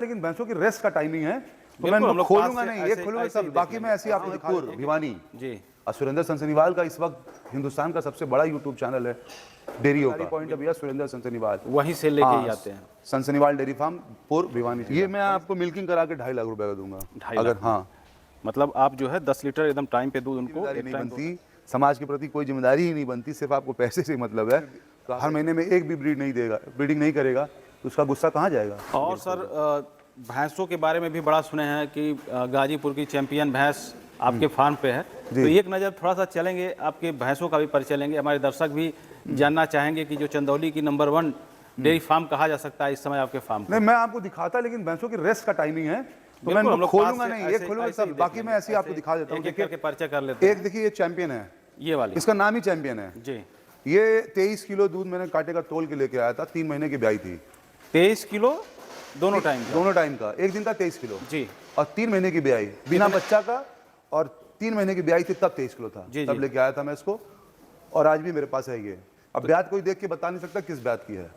लेकिन भैंसों की रेस्ट का टाइमिंग है तो मैं खोलूंगा नहीं, ये खोलूंगा सब, बाकी मैं ऐसे आपको दिखा दूं। भिवानी जी सुरेंद्र सनसनीवाल का इस वक्त हिंदुस्तान का सबसे बड़ा यूट्यूब चैनल है डेयरियों का। पॉइंट भैया सुरेंद्र सनसनीवाल वहीं से लेके ही आते हैं। सनसनीवाल डेयरी फार्म पुर भिवानी। ये मैं आपको मिल्किंग करा के 2.5 लाख रुपए का दूंगा। 2.5 अगर लाख। हाँ मतलब आप जो है 10 लीटर एकदम टाइम पे दूध उनको जिम्मेदारी नहीं बनती, समाज के प्रति कोई जिम्मेदारी ही नहीं बनती, सिर्फ आपको पैसे से मतलब है। हर महीने में एक भी ब्रीडिंग नहीं करेगा तो उसका गुस्सा कहाँ जाएगा। और सर भैंसों के बारे में भी बड़ा सुने हैं कि गाजीपुर की चैंपियन भैंस आपके फार्म पे है, तो एक नज़र थोड़ा सा चलेंगे, आपके भैंसों का भी परिचय लेंगे। हमारे दर्शक भी जानना चाहेंगे कि जो चंदौली की नंबर 1 डेयरी फार्म कहा जा सकता है इस समय आपके फार्म नहीं, मैं आपको दिखाता, लेकिन भैंसों की रेस्ट का टाइमिंग है तो मैं इनको खोलूंगा नहीं, ये खोलूंगा सब, बाकी मैं ऐसे ही आपको दिखा देता हूँ। देखिए परिचय कर लेते हैं। एक देखिए ये चैंपियन है, ये वाली, इसका नाम ही चैंपियन है जी। ये 23 किलो दूध मैंने कांटे का तोल के लेके आया था, 3 महीने की ब्याई थी। 23 किलो दोनों टाइम का, एक दिन का 23 किलो जी, और 3 महीने की ब्याई बिना बच्चा का, और 3 महीने की ब्याई थी तब 23 किलो था, तब लेके आया था मैं इसको, और आज भी मेरे पास है ये। अब ब्यात कोई देख के बता नहीं सकता किस ब्यात की है।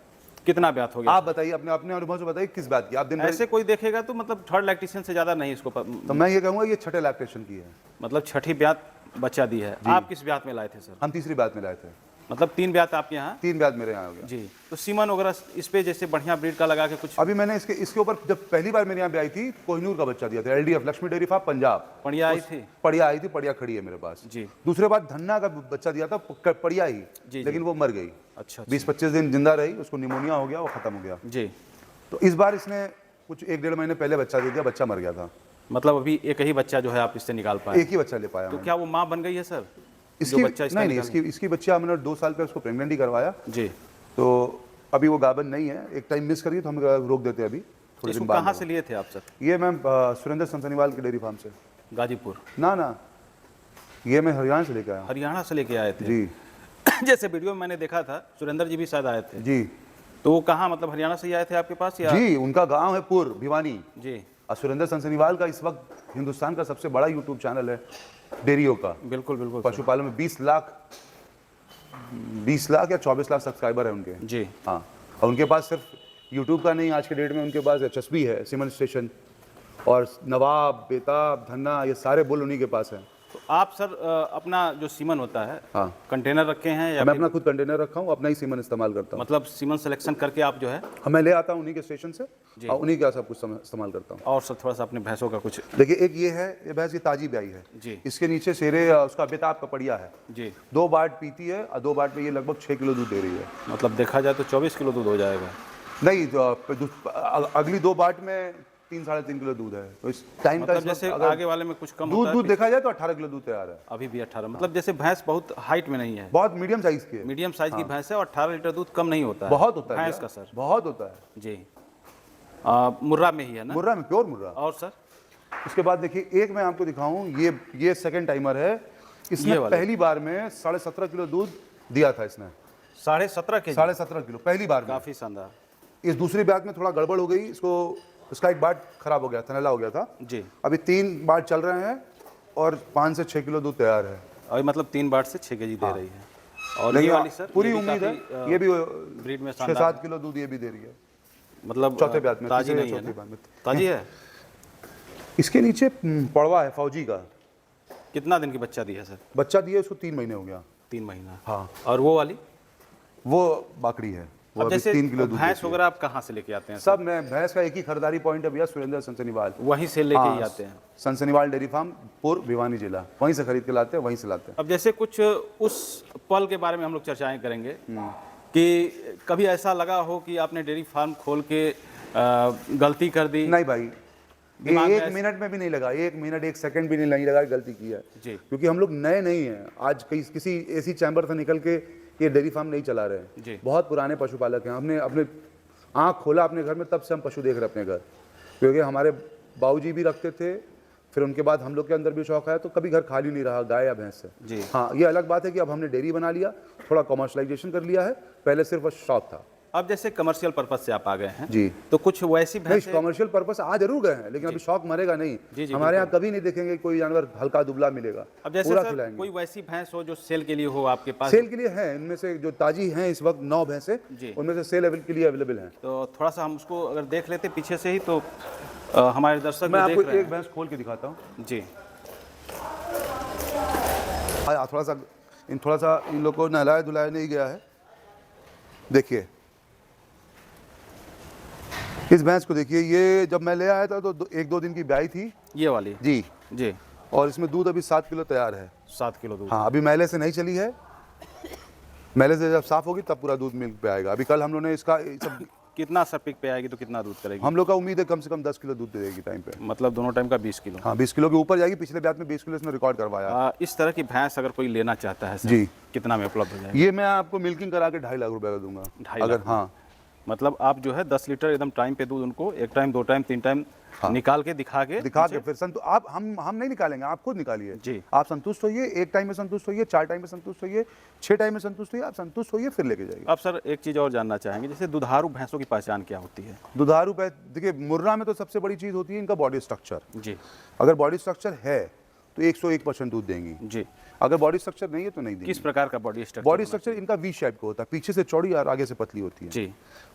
कितना ब्यात हो गया आप बताइए, अपने अपने अनुभव से बताइए किस ब्यात की। आप दिन ऐसे कोई देखेगा तो मतलब थर्ड लैक्टेशन से ज्यादा नहीं इसको तो मैं ये कहूँगा ये छठे लैक्टेशन की है, मतलब छठी ब्यात बच्चा दी है। आप किस ब्यात में लाए थे सर? हम तीसरी ब्यात में लाए थे। मतलब 3 ब्यात आपके यहाँ? 3 ब्यात मेरे यहाँ हो गया जी। तो सीमन वगैरह इस पे जैसे बढ़िया ब्रीड का लगा के कुछ? अभी मैंने इसके ऊपर जब पहली बार मेरे यहाँ ब्याई थी, कोहिनूर का बच्चा दिया था, LDF Lakshmi dairy farm Punjab. पड़िया आई थी? पड़िया आई थी, पड़िया खड़ी है मेरे पास जी। दूसरे बार धन्ना का बच्चा दिया था, पड़िया ही, लेकिन वो मर गई। अच्छा। 20-25 दिन जिंदा रही, उसको निमोनिया हो गया, वो खत्म हो गया जी। तो इस बार इसने कुछ 1-1.5 महीने पहले बच्चा दे दिया, बच्चा मर गया था। मतलब अभी एक ही बच्चा जो है आप इससे निकाल पाए? एक ही बच्चा ले पाया। तो क्या वो माँ बन गई है सर? इसकी बच्चा नहीं, इसकी बच्चा हमने 2 साल पे उसको प्रेगनेंट ही करवाया जी। तो अभी वो गाभन नहीं है, एक टाइम मिस करी तो हम रोक देते हैं अभी थोड़े दिन बाद। कहाँ से लिए थे आप सर? ये मैं सुरेंद्र सनसनीवाल के डेयरी फार्म से। गाजीपुर? ना, ये मैं हरियाणा से लेके आया। हरियाणा से लेके आए थे जी। जैसे वीडियो में मैंने देखा था सुरेंद्र जी भी शायद आए थे जी। तो वो कहाँ, मतलब हरियाणा से ही आए थे आपके पास या? जी, उनका गांव है पुर भिवानी जी। सुरेंद्र सनसनीवाल का इस वक्त हिंदुस्तान का सबसे बड़ा यूट्यूब चैनल है डेयरियों का। बिल्कुल बिल्कुल। पशुपालन में 20 लाख या 24 लाख सब्सक्राइबर है उनके। जी हाँ, और उनके पास सिर्फ यूट्यूब का नहीं, आज के डेट में उनके पास HSB है, सीमेंट स्टेशन, और नवाब, बेताब, धन्ना, ये सारे बुल उन्हीं के पास हैं। तो आप सर अपना जो सीमन होता है, हाँ, कंटेनर रखे हैं या मैं अपना खुद कंटेनर रखा हूँ, अपना ही सीमन इस्तेमाल करता हूँ। मतलब सीमन सिलेक्शन करके आप जो है? मैं ले आता हूँ उन्हीं के स्टेशन से और उन्हीं का सब कुछ इस्तेमाल करता हूँ। और सर थोड़ा सा अपने भैंसों का कुछ देखिए, एक ये है, ये भैंस की ताजी ब्याई है जी। इसके नीचे शेरे उसका बेताब का पड़िया है जी। 2 बाट पीती है और 2 बाट में ये लगभग 6 किलो दूध दे रही है। मतलब देखा जाए तो 24 किलो दूध हो जाएगा? नहीं, अगली 2 बाट में 3-3.5 किलो दूध है, तो इस टाइम मतलब का जैसे आगे वाले में कुछ कम दूध देखा जाए तो 18 किलो दूध तैयार है अभी भी 18। मतलब जैसे भैंस बहुत हाइट में नहीं है, बहुत मीडियम साइज की है, मीडियम साइज की भैंस है और 18 लीटर दूध कम नहीं होता है। बहुत होता है भैंस का सर? बहुत होता है जी। मुर्रा में ही है ना? मुर्रा में, प्योर मुर्रा। और सर उसके बाद देखिए, एक मैं आपको दिखाऊं, ये सेकंड टाइमर है, इसने पहली बार में 17.5 किलो दूध दिया था इसने। 17.5 के? 17.5 किलो पहली बार में। काफी शानदार। इस दूसरी बैग में थोड़ा गड़बड़ हो गई, इसका एक बाट खराब हो गया, थनैला हो गया था जी। अभी 3 बाट चल रहे हैं और 5 से 6 किलो दूध तैयार है। अभी मतलब 3 बाट से 6 केजी दे रही है। और ये वाली सर पूरी उम्मीद है, ये भी ब्रीड में 6-7 किलो दूध ये भी दे रही है। मतलब चौथे ब्यात में, ताजी नहीं है? ताजी है। इसके नीचे पड़वा है फौजी का। कितना दिन की बच्चा दिया सर? बच्चा दिया उसको 3 महीने हो गया। 3 महीना? हाँ। और वो वाली? वो बाकड़ी है, वो अभी 3 किलो दूध। भैंस वगैरह आप कहाँ से लेके आते हैं? सब मैं भैंस का एक ही खरीदारी पॉइंट है भैया, सुरेंद्र सनसनीवाल, वहीं से लेके ही आते हैं? सनसनीवाल डेयरी फार्म पुर भिवानी जिला, वहीं से खरीद के लाते हैं, वहीं से लाते हैं। अब जैसे कुछ उस पल के बारे में हम लोग चर्चाएं करेंगे कि कभी ऐसा लगा हो कि आपने डेयरी फार्म खोल के गलती कर दी? नहीं भाई, एक मिनट में भी नहीं लगा, 1 मिनट 1 सेकंड भी नहीं लगा गलती की है जी। क्योंकि हम लोग नए नहीं हैं, आज किसी ऐसी चैम्बर से निकल के ये डेयरी फार्म नहीं चला रहे हैं। बहुत पुराने पशुपालक हैं, हमने अपने आँख खोला अपने घर में तब से हम पशु देख रहे हैं अपने घर, क्योंकि हमारे बाबूजी भी रखते थे, फिर उनके बाद हम लोग के अंदर भी शौक आया, तो कभी घर खाली नहीं रहा गाय या भैंस से। हाँ, ये अलग बात है कि अब हमने डेयरी बना लिया, थोड़ा कमर्शलाइजेशन कर लिया है, पहले सिर्फ शौक था। अब जैसे कमर्शियल पर्पज से आप आ गए हैं जी, तो कुछ वैसी नहीं भैंसें कमर्शियल पर्पस आ जरूर गए हैं, लेकिन अभी शौक मरेगा नहीं। जी, जी, हमारे यहाँ कभी नहीं देखेंगे कोई जानवर हल्का दुबला मिलेगा, अब जैसे पूरा सर खिलाएंगे। कोई वैसी भैंस हो जो सेल के लिए हो आपके पास? सेल के लिए है, इनमें से जो ताजी हैं इस वक्त 9 भैंसें, जी। उनमें से सेल के लिए अवेलेबल हैं। तो थोड़ा सा हम उसको अगर देख लेते पीछे से ही तो हमारे दर्शक मैं भी आपको देख रहे एक भैंस खोल के दिखाता हूँ। हैं। जी थोड़ा सा इन लोग को नहलाया धुलाया नहीं गया है। देखिए इस भैंस को देखिए, ये जब मैं ले आया था तो 1-2 दिन की ब्याई थी ये वाली जी, जी और इसमें दूध अभी 7 किलो तैयार है। 7 किलो दूध। हाँ, अभी मैले से नहीं चली है, मैले से जब साफ होगी तब पूरा दूध मिल्क पे आएगा। अभी कल हम लोगों ने इसका सब, कितना सर पिक पे आएगी तो कितना दूध करेगी? हम लोग का उम्मीद है कम से कम 10 किलो दूध दे देगी टाइम पे। मतलब दोनों टाइम का 20 किलो। हाँ, 20 किलो के ऊपर जाएगी। पिछले ब्याज में 20 किलो इसने रिकॉर्ड करवाया। इस तरह की भैंस अगर कोई लेना चाहता है सर, जी, कितना में उपलब्ध हो जाएगा? ये मैं आपको मिल्किंग करा के 2.5 लाख रुपए का दूंगा। 2.5 अगर लाख? हाँ, मतलब आप जो है 10 लीटर एकदम टाइम पे दूध उनको 1 टाइम 2 टाइम 3 टाइम निकाल के दिखा के फिर आप हम नहीं निकालेंगे, आप खुद निकालिए जी। आप संतुष्ट होइए, 1 टाइम में संतुष्ट होइए, 4 टाइम में संतुष्ट होइए, 6 टाइम में संतुष्ट होइए, आप संतुष्ट होइए फिर लेके जाइए। अब सर एक चीज़ और जानना चाहेंगे, जैसे दुधारू भैंसों की पहचान क्या होती है? दुधारू देखिए मुर्रा में तो सबसे बड़ी चीज़ होती है इनका बॉडी स्ट्रक्चर। जी अगर बॉडी स्ट्रक्चर है तो 101% दूध देंगी। जी। अगर बॉडी स्ट्रक्चर नहीं है तो नहीं देंगी। किस प्रकार का बॉडी स्ट्रक्चर? बॉडी स्ट्रक्चर इनका वी शेप का होता है, पीछे से चौड़ी और आगे से पतली होती है। जी,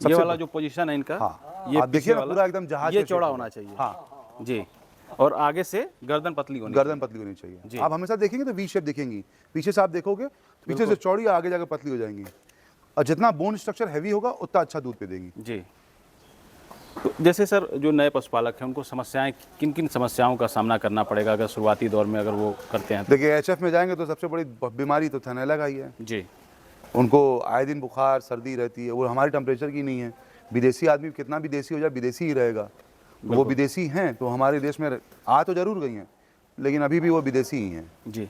ये वाला जो पोजीशन है इनका, हाँ, ये आप देखिए ना वाला, पूरा एकदम जहाज ये के चौड़ा shape होना का। चाहिए। हाँ, जी, और आगे से गर्दन पतली होनी गर्दन पतली होनी चाहिए। जी। आप हमेशा देखेंगे तो वी शेप दिखेंगी, पीछे से आप देखोगे तो पीछे से चौड़ी और आगे जाकर पतली हो जाएंगी। और जितना बोन स्ट्रक्चर हैवी होगा उतना अच्छा दूध पे देगी। जी। तो जैसे सर जो नए पशुपालक हैं उनको समस्याएं, किन किन समस्याओं का सामना करना पड़ेगा अगर शुरुआती दौर में अगर वो करते हैं? देखिए एचएफ में जाएंगे तो सबसे बड़ी बीमारी तो थनैला का ही है। जी उनको आए दिन बुखार सर्दी रहती है, वो हमारी टेम्परेचर की नहीं है। विदेशी आदमी कितना भी देसी हो जाए विदेशी ही रहेगा। वो विदेशी हैं तो हमारे देश में आ तो जरूर गई हैं, लेकिन अभी भी वो विदेशी ही हैं। जी।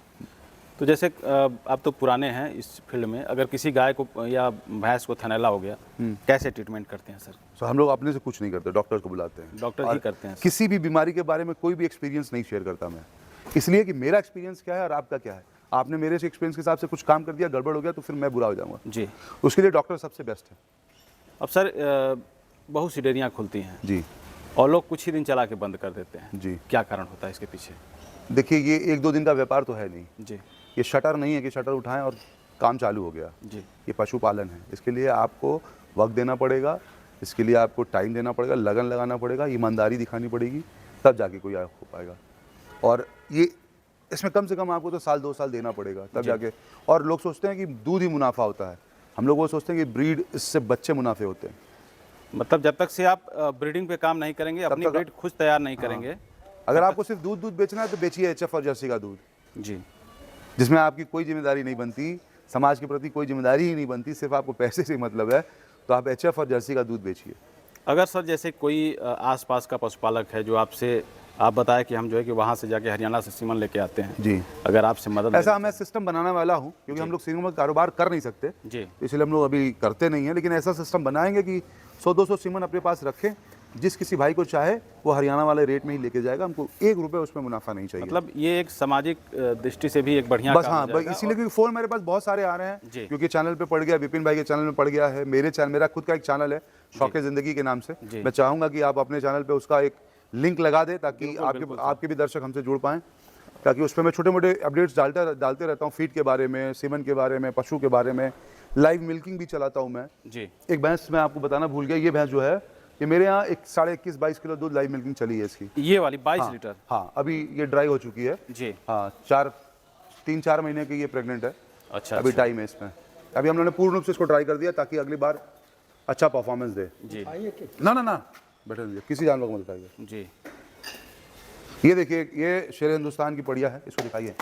तो जैसे आप तो पुराने हैं इस फील्ड में, अगर किसी गाय को या भैंस को थनैला हो गया कैसे ट्रीटमेंट करते हैं सर? तो हम लोग अपने से कुछ नहीं करते, डॉक्टर्स को बुलाते हैं। डॉक्टर ही करते हैं सर। किसी भी बीमारी के बारे में कोई भी एक्सपीरियंस नहीं शेयर करता मैं, इसलिए कि मेरा एक्सपीरियंस क्या है और आपका क्या है। आपने मेरे से एक्सपीरियंस के हिसाब से कुछ काम कर दिया, गड़बड़ हो गया तो फिर मैं बुरा हो जाऊंगा। जी। उसके लिए डॉक्टर सबसे बेस्ट है। अब सर बहुत सी डेयरियाँ खुलती हैं जी, और लोग कुछ ही दिन चला के बंद कर देते हैं। जी। क्या कारण होता है इसके पीछे? देखिए ये 1-2 दिन का व्यापार तो है नहीं। जी ये शटर नहीं है कि शटर उठाएं और काम चालू हो गया। जी। ये पशुपालन है, इसके लिए आपको वक्त देना पड़ेगा, इसके लिए आपको टाइम देना पड़ेगा, लगन लगाना पड़ेगा, ईमानदारी दिखानी पड़ेगी, तब जाके कोई हो पाएगा। और ये इसमें कम से कम आपको तो 1-2 साल देना पड़ेगा तब जाके। और लोग सोचते हैं कि दूध ही मुनाफा होता है, हम लोग वो सोचते हैं कि ब्रीड इससे बच्चे मुनाफे होते हैं। मतलब जब तक से आप ब्रीडिंग पे काम नहीं करेंगे, अपनी तक- ब्रीड खुद तैयार नहीं करेंगे। अगर आपको सिर्फ दूध बेचना है तो बेचिए एचएफ और जर्सी का दूध, जी जिसमें आपकी कोई जिम्मेदारी नहीं बनती, समाज के प्रति कोई जिम्मेदारी ही नहीं बनती, सिर्फ आपको पैसे से मतलब है, तो आप एचएफ और जर्सी का दूध बेचिए। अगर सर जैसे कोई आसपास का पशुपालक है जो आपसे, आप बताया कि हम जो है कि वहाँ से जाके हरियाणा से सीमन लेके आते हैं जी, अगर आपसे मदद ऐसा मैं सिस्टम बनाने वाला हूँ, क्योंकि हम लोग सीमन में कारोबार कर नहीं सकते, जी इसलिए हम लोग अभी करते नहीं हैं। लेकिन ऐसा सिस्टम बनाएंगे कि 100-200 सीमन अपने पास रखें, जिस किसी भाई को चाहे वो हरियाणा वाले रेट में ही लेके जाएगा, हमको 1 रुपये उसमें मुनाफा नहीं चाहिए। मतलब ये एक सामाजिक दृष्टि से भी एक बढ़िया बस काम हो हाँ, जाएगा। इसीलिए क्योंकि फ़ोन मेरे पास बहुत सारे आ रहे जी। हैं, क्योंकि चैनल पे पड़ गया, विपिन भाई के चैनल में पड़ गया है, मेरे चैनल, मेरा खुद का एक चैनल है शौक़े ज़िंदगी के नाम से। जी। मैं चाहूँगा कि आप अपने चैनल पे उसका एक लिंक लगा दें ताकि आपके भी दर्शक हमसे जुड़ पाएँ, ताकि उस पर मैं छोटे मोटे अपडेट्स डालते रहता हूँ, फीड के बारे में, सीमन के बारे में, पशु के बारे में, लाइव मिल्किंग भी चलाता हूँ मैं। जी एक भैंस मैं आपको बताना भूल गया, ये भैंस जो है ये मेरे यहाँ 21-22 किलो दूध लाइव मिल्किंग चली है इसकी। ये वाली 22 लीटर? हाँ, अभी ये ड्राई हो चुकी है जी। हाँ, 3-4 महीने की ये प्रेग्नेंट है। अच्छा अभी टाइम है इसमें, अभी हम लोगों ने पूर्ण रूप से इसको ट्राई कर दिया ताकि अगली बार अच्छा परफॉर्मेंस दे। जी ना बैठे रहिए, किसी जानवर को मत दिखाइए। जी। ये देखिए, ये शेर हिंदुस्तान की बढ़िया है, इसको दिखाइए,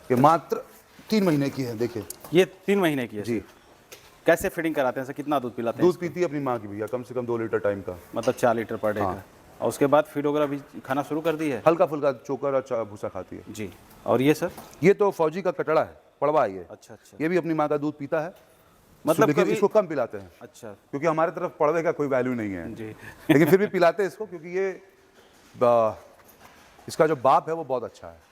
ये मात्र 3 महीने की है। देखिए ये 3 महीने की है जी। कैसे फीडिंग कराते हैं सर, कितना दूध पिलाते हैं? दूध पीती है अपनी माँ की भैया, कम से कम 2 लीटर टाइम का, मतलब 4 लीटर पर डे का। और उसके बाद फीड वगैरह भी खाना शुरू कर दी है? हल्का फुल्का चोकर और भूसा खाती है जी। और ये सर? ये तो फौजी का कटड़ा है, पड़वा है ये। अच्छा अच्छा। ये भी अपनी माँ का दूध पीता है, मतलब लेकिन कभी- इसको कम पिलाते हैं, अच्छा क्योंकि हमारे तरफ पड़वे का कोई वैल्यू नहीं है जी। लेकिन फिर भी पिलाते हैं इसको, क्योंकि ये इसका जो बाप है वो बहुत अच्छा है।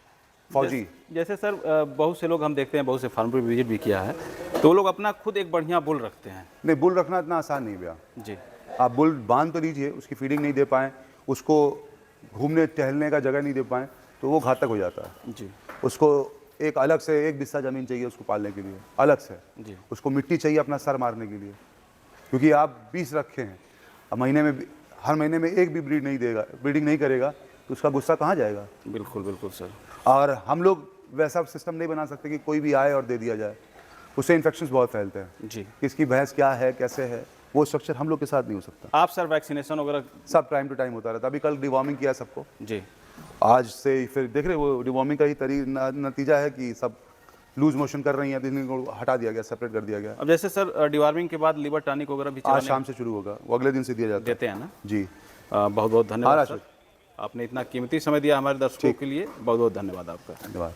फौजी। जैसे सर बहुत से लोग हम देखते हैं, बहुत से फार्म पर विजिट भी किया है, तो वो लोग अपना खुद एक बढ़िया बुल रखते हैं। नहीं, बुल रखना इतना आसान नहीं भैया जी। आप बुल बांध तो लीजिए, उसकी फीडिंग नहीं दे पाएँ, उसको घूमने टहलने का जगह नहीं दे पाएँ तो वो घातक हो जाता है। जी। उसको एक अलग से एक बिस्सा ज़मीन चाहिए उसको पालने के लिए, अलग से। जी। उसको मिट्टी चाहिए अपना सर मारने के लिए, क्योंकि आप 20 रखे हैं, अब महीने में हर महीने में एक भी ब्रीडिंग नहीं करेगा तो उसका गुस्सा कहाँ जाएगा। बिल्कुल बिल्कुल सर। और हम लोग वैसा सिस्टम नहीं बना सकते कि कोई भी आए और दे दिया जाए, उससे इन्फेक्शंस बहुत फैलते हैं। जी। किसकी भैंस क्या है, कैसे है, वो स्ट्रक्चर हम लोग के साथ नहीं हो सकता। आप सर वैक्सीनेशन वगैरह सब टाइम टू टाइम होता रहता। अभी कल डिवॉर्मिंग किया सबको, जी। आज से फिर देख रहे वो डिवॉर्मिंग का ही नतीजा है कि सब लूज मोशन कर रही हैं, तो इनको हटा दिया गया, सेपरेट कर दिया गया। अब जैसे सर डिवॉर्मिंग के बाद लिवर टॉनिक वगैरह भी आज शाम से शुरू होगा, वो अगले दिन से दिया जाता है। देते हैं ना जी। बहुत बहुत धन्यवाद हाँ, सर, आपने इतना कीमती समय दिया हमारे दर्शकों के लिए, बहुत बहुत धन्यवाद आपका। धन्यवाद।